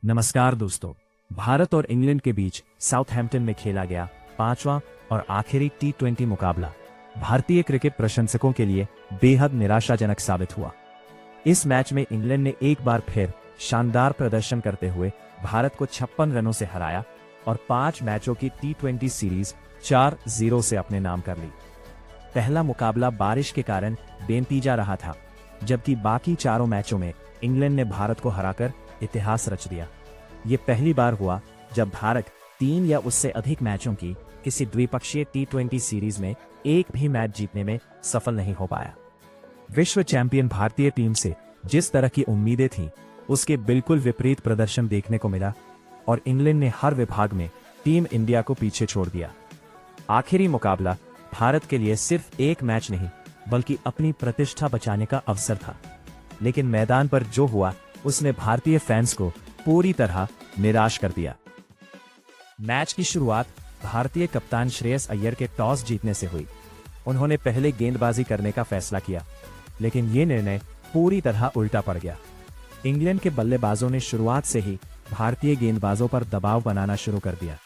नमस्कार दोस्तों। भारत और इंग्लैंड के बीच साउथहैम्पटन में खेला गया पांचवां और आखिरी टी20 मुकाबला भारतीय क्रिकेट प्रशंसकों के लिए बेहद निराशाजनक साबित हुआ। इस मैच में इंग्लैंड ने एक बार फिर शानदार प्रदर्शन करते हुए भारत को 56 रनों से हराया और 5 मैचों की टी20 सीरीज 4-0 से अपने नाम कर ली। पहला मुकाबला बारिश के कारण बेनतीजा रहा था, जबकि बाकी चारों मैचों में इंग्लैंड ने भारत को हराकर इतिहास रच दिया। ये पहली बार हुआ जब भारत 3 या उससे अधिक मैचों की किसी द्विपक्षीय टी20 सीरीज में एक भी मैच जीतने में सफल नहीं हो पाया। विश्व चैंपियन भारतीय टीम से जिस तरह की उम्मीदें थीं, उसके बिल्कुल विपरीत प्रदर्शन देखने को मिला और इंग्लैंड ने हर विभाग में टीम इंडिया को पीछे छोड़ दिया। आखिरी मुकाबला भारत के लिए सिर्फ एक मैच नहीं, बल्कि अपनी प्रतिष्ठा बचाने का अवसर था। लेकिन मैदान पर जो हुआ उसने भारतीय फैंस को पूरी तरह निराश कर दिया। मैच की शुरुआत भारतीय कप्तान श्रेयस अय्यर के टॉस जीतने से हुई। उन्होंने पहले गेंदबाजी करने का फैसला किया, लेकिन यह निर्णय पूरी तरह उल्टा पड़ गया। इंग्लैंड के बल्लेबाजों ने शुरुआत से ही भारतीय गेंदबाजों पर दबाव बनाना शुरू कर दिया।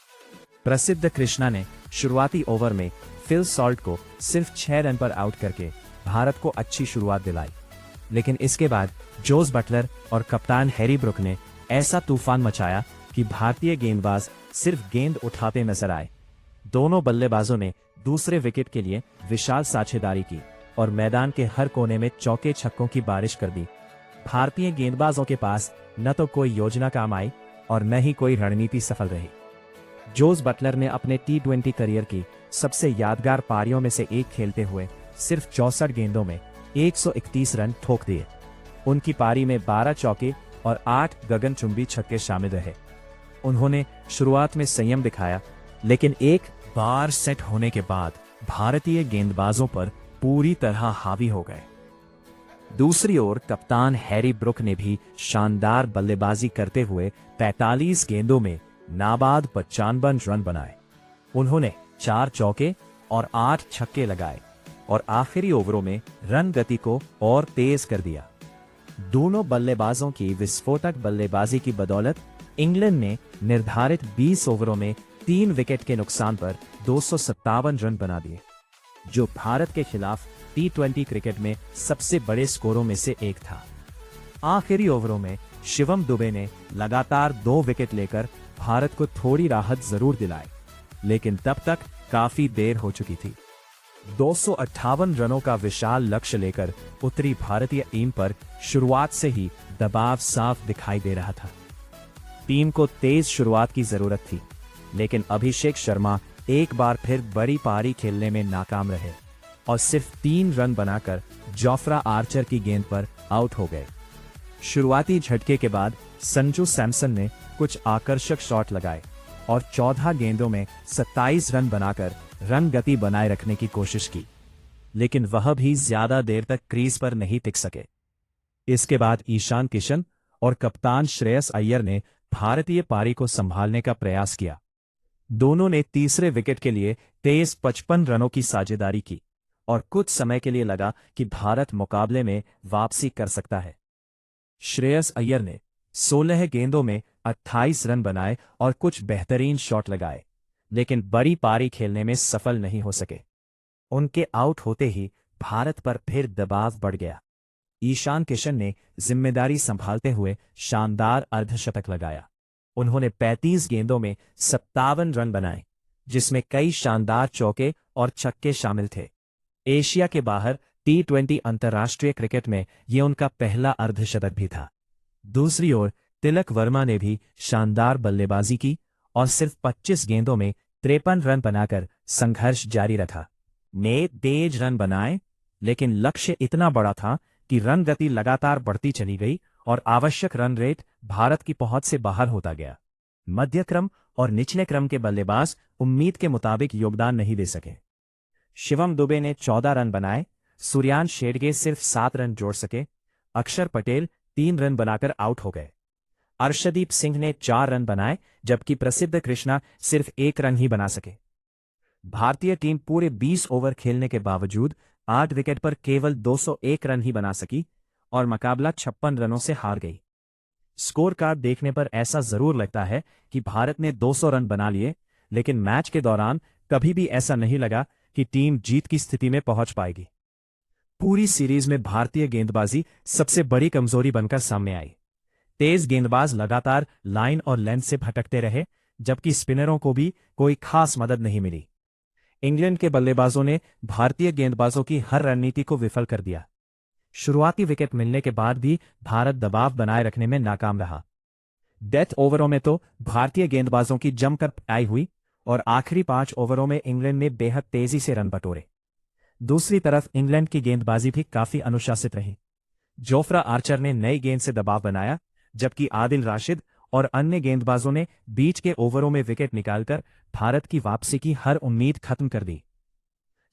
प्रसिद्ध कृष्णा ने शुरुआती ओवर में फिल सॉल्ट को सिर्फ 6 रन पर आउट करके भारत को अच्छी शुरुआत दिलाई, लेकिन इसके बाद जोस बटलर और कप्तान हैरी ब्रुक ने ऐसा तूफान मचाया कि भारतीय गेंदबाज सिर्फ गेंद उठाते नजर आए। दोनों बल्लेबाजों ने दूसरे विकेट के लिए विशाल साझेदारी की और मैदान के हर कोने में चौके छक्कों की बारिश कर दी। भारतीय गेंदबाजों के पास न तो कोई योजना काम आई और न ही कोई रणनीति सफल रही। जोस बटलर ने अपने टी20 करियर की सबसे यादगार पारियों में से एक खेलते हुए सिर्फ 64 गेंदों में 131 रन ठोक दिए। उनकी पारी में 12 चौके और 8 गगनचुंबी छक्के शामिल रहे। उन्होंने शुरुआत में संयम दिखाया, लेकिन एक बार सेट होने के बाद भारतीय गेंदबाजों पर पूरी तरह हावी हो गए। दूसरी ओर कप्तान हैरी ब्रुक ने भी शानदार बल्लेबाजी करते हुए 45 गेंदों में नाबाद 55 रन बनाए। उन्होंने 4 चौके और 8 छक्के लगाए और आखिरी ओवरों में रन गति को और तेज कर दिया। दोनों बल्लेबाजों की विस्फोटक बल्लेबाजी की बदौलत इंग्लैंड ने निर्धारित 20 ओवरों में 3 विकेट के नुकसान पर 257 रन बना दिए, जो भारत के खिलाफ टी20 क्रिकेट में सबसे बड़े स्कोरों में से एक था। आखिरी ओवरों में शिवम दुबे ने लगातार 2 विकेट लेकर भारत को थोड़ी राहत जरूर दिलाई, लेकिन तब तक काफी देर हो चुकी थी। 258 रनों का विशाल लक्ष्य लेकर उतरी भारतीय टीम पर शुरुआत से ही दबाव साफ दिखाई दे रहा था। टीम को तेज शुरुआत की जरूरत थी, लेकिन अभिषेक शर्मा एक बार फिर बड़ी पारी खेलने में नाकाम रहे और सिर्फ 3 रन बनाकर जोफ्रा आर्चर की गेंद पर आउट हो गए। शुरुआती झटके के बाद संजू सैमसन ने कुछ आकर्षक शॉट लगाए और 14 गेंदों में 27 रन बनाकर रन गति बनाए रखने की कोशिश की, लेकिन वह भी ज्यादा देर तक क्रीज पर नहीं टिक सके। इसके बाद ईशान किशन और कप्तान श्रेयस अय्यर ने भारतीय पारी को संभालने का प्रयास किया। दोनों ने तीसरे विकेट के लिए तेज 55 रनों की साझेदारी की और कुछ समय के लिए लगा कि भारत मुकाबले में वापसी कर सकता है। श्रेयस अय्यर ने 16 गेंदों में 28 रन बनाए और कुछ बेहतरीन शॉट लगाए, लेकिन बड़ी पारी खेलने में सफल नहीं हो सके। उनके आउट होते ही भारत पर फिर दबाव बढ़ गया। ईशान किशन ने जिम्मेदारी संभालते हुए शानदार अर्धशतक लगाया। उन्होंने 35 गेंदों में 57 रन बनाए, जिसमें कई शानदार चौके और छक्के शामिल थे। एशिया के बाहर टी20 अंतर्राष्ट्रीय क्रिकेट में यह उनका पहला अर्धशतक भी था। दूसरी ओर तिलक वर्मा ने भी शानदार बल्लेबाजी की और सिर्फ 25 गेंदों में 53 रन बनाकर संघर्ष जारी रखा। ने तेज रन बनाए, लेकिन लक्ष्य इतना बड़ा था कि रन गति लगातार बढ़ती चली गई और आवश्यक रन रेट भारत की पहुंच से बाहर होता गया। मध्य क्रम और निचले क्रम के बल्लेबाज उम्मीद के मुताबिक योगदान नहीं दे सके। शिवम दुबे ने 14 रन बनाए, सूर्यान शेरगे सिर्फ 7 रन जोड़ सके, अक्षर पटेल 3 रन बनाकर आउट हो गए। अर्शदीप सिंह ने 4 रन बनाए, जबकि प्रसिद्ध कृष्णा सिर्फ 1 रन ही बना सके। भारतीय टीम पूरे 20 ओवर खेलने के बावजूद 8 विकेट पर केवल 201 रन ही बना सकी और मुकाबला 56 रनों से हार गई। स्कोर कार्ड देखने पर ऐसा जरूर लगता है कि भारत ने 200 रन बना लिए, लेकिन मैच के दौरान कभी भी ऐसा नहीं लगा कि टीम जीत की स्थिति में पहुंच पाएगी। पूरी सीरीज में भारतीय गेंदबाजी सबसे बड़ी कमजोरी बनकर सामने आई। तेज गेंदबाज लगातार लाइन और लेंथ से भटकते रहे, जबकि स्पिनरों को भी कोई खास मदद नहीं मिली। इंग्लैंड के बल्लेबाजों ने भारतीय गेंदबाजों की हर रणनीति को विफल कर दिया। शुरुआती विकेट मिलने के बाद भी भारत दबाव बनाए रखने में नाकाम रहा। डेथ ओवरों में तो भारतीय गेंदबाजों की जमकर पिटाई हुई और आखिरी 5 ओवरों में इंग्लैंड ने बेहद तेजी से रन बटोरे। दूसरी तरफ इंग्लैंड की गेंदबाजी भी काफी अनुशासित रही। जोफ्रा आर्चर ने नई गेंद से दबाव बनाया, जबकि आदिल राशिद और अन्य गेंदबाजों ने बीच के ओवरों में विकेट निकालकर भारत की वापसी की हर उम्मीद खत्म कर दी।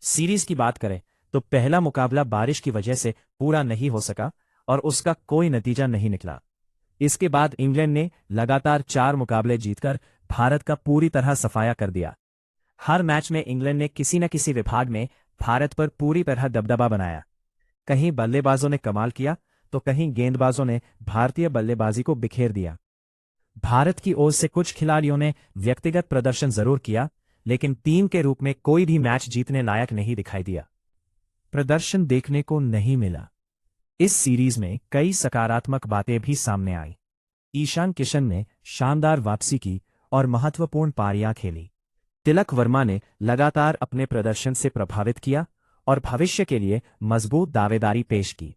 सीरीज की बात करें तो पहला मुकाबला बारिश की वजह से पूरा नहीं हो सका और उसका कोई नतीजा नहीं निकला। इसके बाद इंग्लैंड ने लगातार 4 मुकाबले जीतकर भारत का पूरी तरह सफाया कर दिया। हर मैच में इंग्लैंड ने किसी न किसी विभाग में भारत पर पूरी तरह दबदबा बनाया। कहीं बल्लेबाजों ने कमाल किया तो कहीं गेंदबाजों ने भारतीय बल्लेबाजी को बिखेर दिया। भारत की ओर से कुछ खिलाड़ियों ने व्यक्तिगत प्रदर्शन जरूर किया, लेकिन टीम के रूप में कोई भी मैच जीतने लायक नहीं दिखाई दिया। प्रदर्शन देखने को नहीं मिला। इस सीरीज में कई सकारात्मक बातें भी सामने आई। ईशान किशन ने शानदार वापसी की और महत्वपूर्ण पारियां खेली। तिलक वर्मा ने लगातार अपने प्रदर्शन से प्रभावित किया और भविष्य के लिए मजबूत दावेदारी पेश की।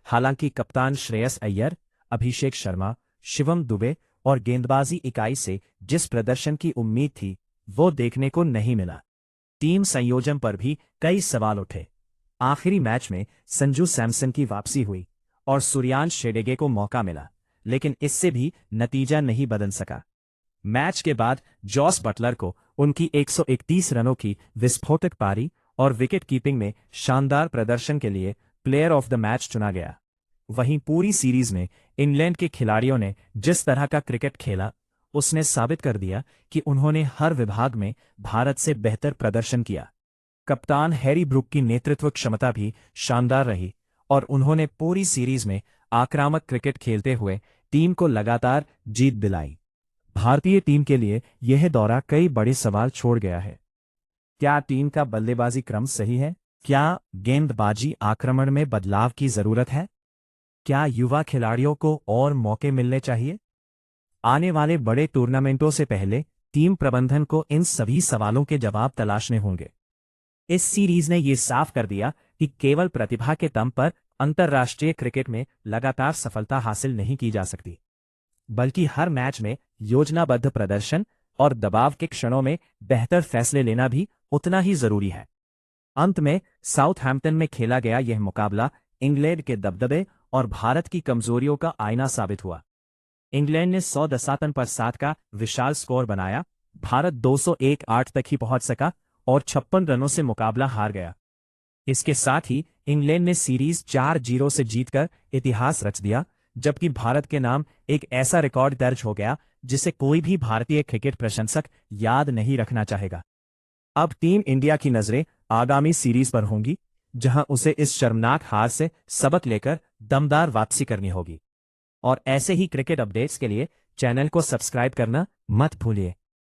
हालांकि कप्तान श्रेयस अय्यर, अभिषेक शर्मा, शिवम दुबे और गेंदबाजी इकाई से जिस प्रदर्शन की उम्मीद थी वो देखने को नहीं मिला। टीम संयोजन पर भी कई सवाल उठे। आखिरी मैच में संजू सैमसन की वापसी हुई और सूर्यांश शेडेगे को मौका मिला, लेकिन इससे भी नतीजा नहीं बदल सका। मैच के बाद जॉस बटलर को उनकी 131 रनों की विस्फोटक पारी और विकेट कीपिंग में शानदार प्रदर्शन के लिए प्लेयर ऑफ द मैच चुना गया। वहीं पूरी सीरीज में इंग्लैंड के खिलाड़ियों ने जिस तरह का क्रिकेट खेला, उसने साबित कर दिया कि उन्होंने हर विभाग में भारत से बेहतर प्रदर्शन किया। कप्तान हैरी ब्रूक की नेतृत्व क्षमता भी शानदार रही और उन्होंने पूरी सीरीज में आक्रामक क्रिकेट खेलते हुए टीम को लगातार जीत दिलाई। भारतीय टीम के लिए यह दौरा कई बड़े सवाल छोड़ गया है। क्या टीम का बल्लेबाजी क्रम सही है? क्या गेंदबाजी आक्रमण में बदलाव की जरूरत है? क्या युवा खिलाड़ियों को और मौके मिलने चाहिए? आने वाले बड़े टूर्नामेंटों से पहले टीम प्रबंधन को इन सभी सवालों के जवाब तलाशने होंगे। इस सीरीज ने यह साफ कर दिया कि केवल प्रतिभा के दम पर अंतर्राष्ट्रीय क्रिकेट में लगातार सफलता हासिल नहीं की जा सकती, बल्कि हर मैच में योजनाबद्ध प्रदर्शन और दबाव के क्षणों में बेहतर फैसले लेना भी उतना ही जरूरी है। अंत में साउथहैम्पटन में खेला गया यह मुकाबला इंग्लैंड के दबदबे और भारत की कमजोरियों का आईना साबित हुआ। इंग्लैंड ने 100 पर 7 का विशाल स्कोर बनाया, भारत 201 तक ही पहुंच सका और 56 रनों से मुकाबला हार गया। इसके साथ ही इंग्लैंड ने सीरीज 4-0 से जीतकर इतिहास रच दिया, जबकि भारत के नाम एक ऐसा रिकॉर्ड दर्ज हो गया जिसे कोई भी भारतीय क्रिकेट प्रशंसक याद नहीं रखना चाहेगा। अब टीम इंडिया की नजरें आगामी सीरीज पर होंगी, जहां उसे इस शर्मनाक हार से सबक लेकर दमदार वापसी करनी होगी। और ऐसे ही क्रिकेट अपडेट्स के लिए चैनल को सब्सक्राइब करना मत भूलिए।